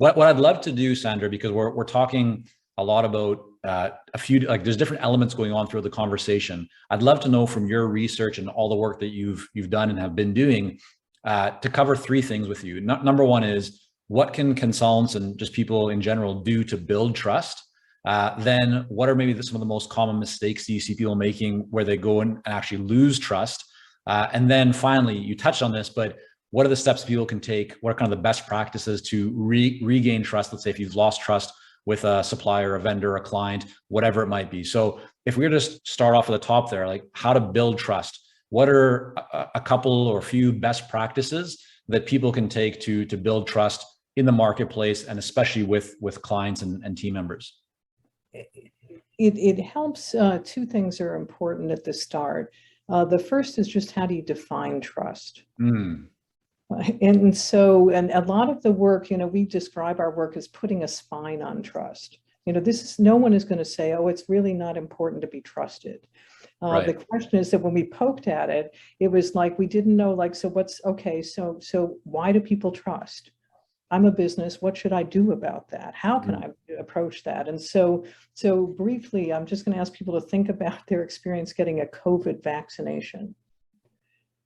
What I'd love to do, Sandra, because we're talking a lot about a few, like there's different elements going on through the conversation. I'd love to know from your research and all the work that you've done and have been doing to cover three things with you. Number one is, what can consultants and just people in general do to build trust? Then what are maybe some of the most common mistakes that you see people making where they go and actually lose trust? And then finally, you touched on this, but what are the steps people can take? What are kind of the best practices to regain trust? Let's say if you've lost trust with a supplier, a vendor, a client, whatever it might be. So if we were to start off at the top there, like how to build trust, what are a couple or a few best practices that people can take to build trust in the marketplace, and especially with clients and team members? It helps. Two things are important at the start. The first is just, how do you define trust? And a lot of the work, we describe our work as putting a spine on trust. No one is going to say, oh, it's really not important to be trusted. Right. The question is that when we poked at it, it was like, we didn't know, like, so why do people trust? I'm a business. What should I do about that? How can I approach that? And so briefly, I'm just going to ask people to think about their experience getting a COVID vaccination.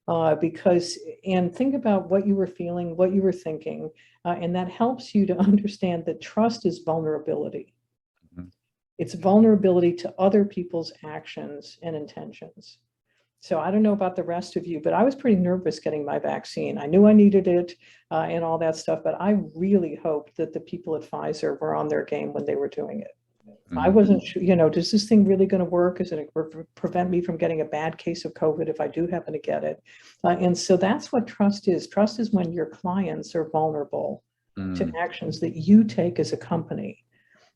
And think about what you were feeling, what you were thinking, and that helps you to understand that trust is vulnerability. It's vulnerability to other people's actions and intentions. So I don't know about the rest of you, but I was pretty nervous getting my vaccine. I knew I needed it and all that stuff, but I really hoped that the people at Pfizer were on their game when they were doing it. I wasn't sure, does this thing really going to work? Is it going to prevent me from getting a bad case of COVID if I do happen to get it? And so that's what trust is. Trust is when your clients are vulnerable to actions that you take as a company.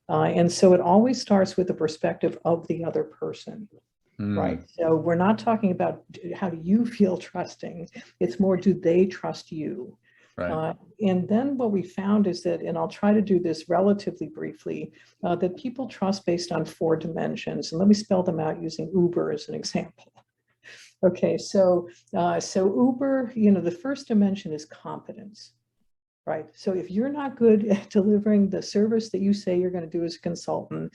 And so it always starts with the perspective of the other person, right? So we're not talking about how do you feel trusting. It's more, do they trust you? Right. And then what we found is that, and I'll try to do this relatively briefly, that people trust based on 4 dimensions. And let me spell them out using Uber as an example. Okay, so Uber, the first dimension is competence, right? So if you're not good at delivering the service that you say you're going to do as a consultant,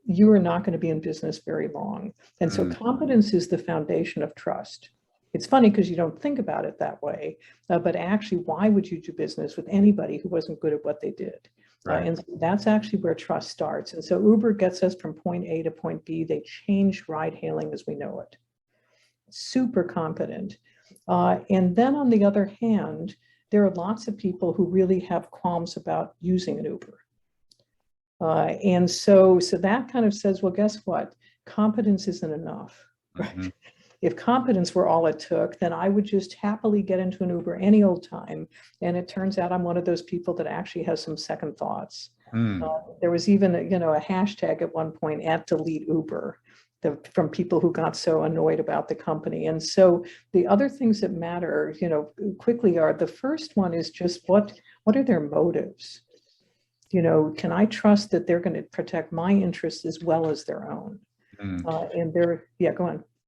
you are not going to be in business very long. And so competence is the foundation of trust. It's funny because you don't think about it that way, but actually, why would you do business with anybody who wasn't good at what they did? Right. And so that's actually where trust starts. And so Uber gets us from point A to point B. They changed ride hailing as we know it. Super competent. And then on the other hand, there are lots of people who really have qualms about using an Uber. And so that kind of says, well, guess what? Competence isn't enough, right? If competence were all it took, then I would just happily get into an Uber any old time. And it turns out I'm one of those people that actually has some second thoughts. There was even a hashtag at one point @DeleteUber from people who got so annoyed about the company. And so the other things that matter, quickly are, the first one is just what are their motives? Can I trust that they're going to protect my interests as well as their own? And go on.